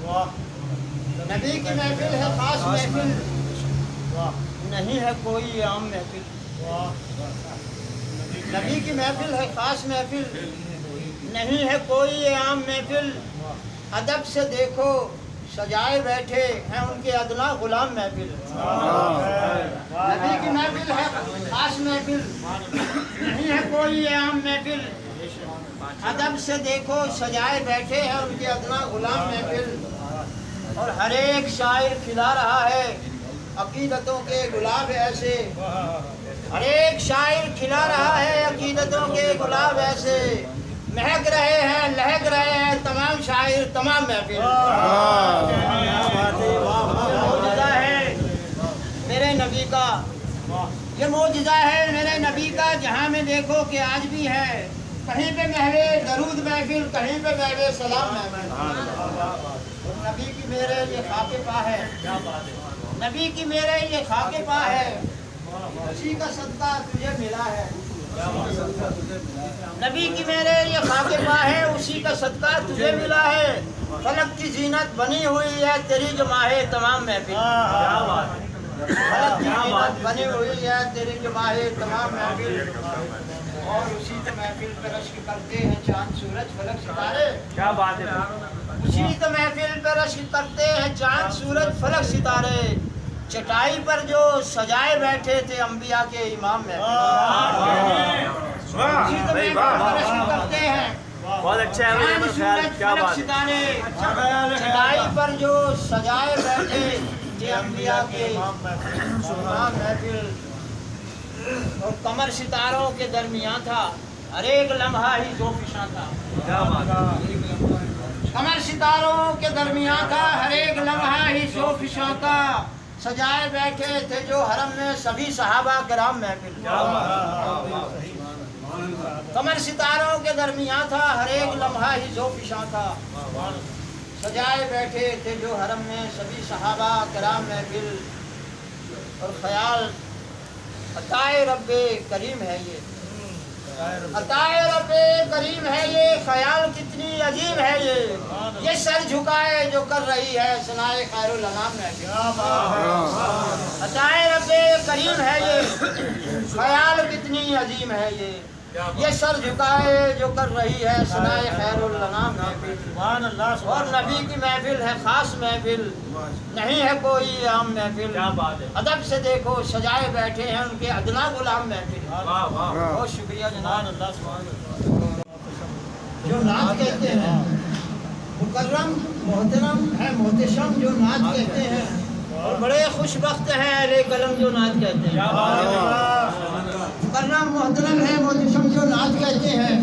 نبی کی محفل ہے خاص محفل، نہیں ہے کوئی عام محفل۔ نبی کی محفل ہے خاص محفل، نہیں ہے کوئی عام محفل۔ ادب سے دیکھو سجائے بیٹھے ہیں ان کے ادنا غلام محفل۔ نبی کی محفل ہے خاص محفل، نہیں ہے کوئی عام محفل۔ ادب سے دیکھو سجائے بیٹھے ہیں ان کے ادنا غلام محفل۔ اور ہر ایک شاعر کھلا رہا ہے عقیدتوں کے گلاب ایسے، ہر ایک شاعر کھلا رہا ہے عقیدتوں کے گلاب ایسے، مہک رہے ہیں لہک رہے ہیں تمام شاعر تمام محفل۔ معجزہ ہے میرے نبی کا، یہ معجزہ ہے میرے نبی کا، جہاں میں دیکھو کہ آج بھی ہے، کہیں پہ محوے درود محفل، کہیں پہ محوے سلام محفل۔ نبی کی میرے یہ خاک پا ہے، نبی کی میرے یہ خاک پا ہے، اسی کا صدقہ تجھے ملا ہے۔ نبی کی میرے یہ خاک پا ہے، اسی کا صدقہ تجھے ملا ہے۔ فلک کی زینت بنی ہوئی ہے تیری جو ماہ تمام محفل، فلک کی زینت بنی ہوئی ہے تیری جو ماہ تمام محفل۔ اور اسی تو محفل پہ رشک کرتے ہیں چاند سورج فلک ستارے، کیا بات ہے، اسی تو محفل پہ رشک کرتے ہیں چاند سورج فلک ستارے۔ چٹائی پر جو سجائے بیٹھے تھے انبیاء کے امام محفل، اسی تو محفل پہ رشک کرتے ہیں بہت اچھا ہے، چاند سورج کیا فلک بات ہے۔ ستارے۔ چٹائی پر جو سجائے بیٹھے تھے انبیاء کے امام محفل، اور قمر ستاروں کے درمیان تھا، ہر ایک لمحہ ہی ذوفشاں تھا۔ کیا بات ہے، قمر ستاروں کے درمیان تھا، ہر ایک لمحہ ہی ذوفشاں تھا۔ سجائے بیٹھے تھے جو حرم میں سبھی صحابہ کرام محفل، قمر ستاروں کے درمیان تھا، ہر ایک لمحہ ہی ذوفشاں تھا۔ سجائے بیٹھے تھے جو حرم میں سبھی صحابہ کرام محفل، اور خیال عطائے رب کریم ہے یہ، عطائے رب کریم ہے یہ، خیال کتنی عظیم ہے یہ سر جھکائے جو کر رہی ہے ثنائے خیر الانام محفل۔ عطائے رب کریم ہے یہ، خیال کتنی عظیم ہے یہ سر جھکائے جو کر رہی ہے ثنائے خیر الانام محفل۔ اور نبی کی محفل ہے خاص محفل، نہیں ہے کوئی عام محفل۔ کیا بات ہے، ادب سے دیکھو سجائے بیٹھے ہیں ان کے ادنا غلام محفل۔ بہت شکریہ جناب۔ جو نعت کہتے ہیں مکرم محترم ہے محتشم جو نعت کہتے ہیں، اور بڑے خوش بخت ہیں اہل قلم جو نعت کہتے ہیں۔ مکرم محترم ہے محتشم جو نعت کہتے ہیں،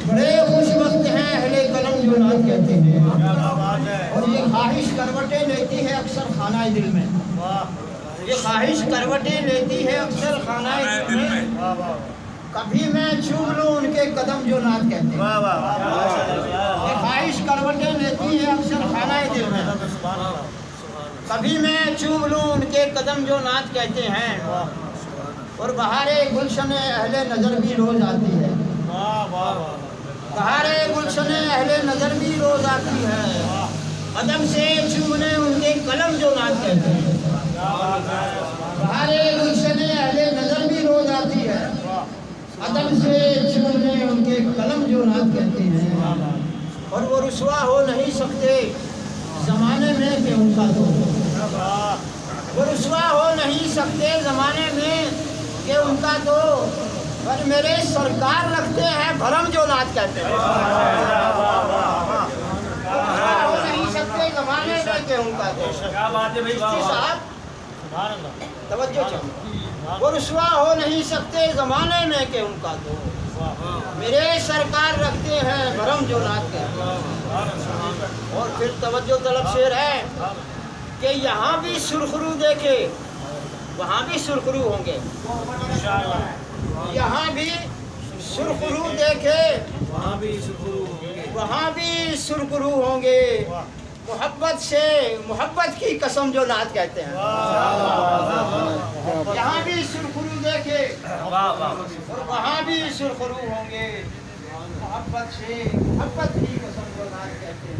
بڑے خوش بخت ہیں اہل قلم جو نعت کہتے ہیں۔ اور یہ خواہش کروٹیں لیتی ہے اکثر خانہ دل میں، یہ خواہش کروٹیں لیتی ہے اکثر خانہ دل میں، کبھی میں چوم لوں ان کے قدم جو نعت کہتے ہیں۔ یہ خواہش کروٹیں لیتی ہے اکثر خانہ دل میں، کبھی میں چوم لوں ان کے قدم جو نعت کہتے ہیں۔ اور بہار گلشن اہل نظر بھی روز آتی ہے، بہار گلشن اہل نظر بھی روز آتی ہے، قدم سے چومنے ان کے قلم جو نعت کہتے ہیں۔ بہار گلشن اہل نظر بھی روز آتی ہے، قدم سے چومنے ان کے قلم جو نعت کہتے ہیں۔ اور وہ رسوا ہو نہیں سکتے زمانے میں کہ ان کا تو، وہ رسوا ہو نہیں سکتے زمانے میں کہ ان کا تو، پر میرے سرکار رکھتے ہیں بھرم جو نعت کہتے ہیں۔ رسوا ہو نہیں سکتے زمانے میں کہ ان کا تو، کیا بات ہے بھائی، صاحب توجہ چاہیے، وہ رسوا ہو نہیں سکتے زمانے میں کہ ان کا تو، میرے سرکار رکھتے ہیں بھرم جو نعت کہتے ہیں۔ اور پھر توجہ طلب شعر ہے کہ یہاں بھی سرخرو دیکھے وہاں بھی سرخرو ہوں گے، یہاں بھی سرخرو دیکھے وہاں بھی سرخرو ہوں گے، محبت سے محبت کی قسم جو نعت کہتے ہیں۔ یہاں بھی سرخرو دیکھے اور وہاں بھی سرخرو ہوں گے، محبت سے محبت کی قسم جو نعت کہتے ہیں۔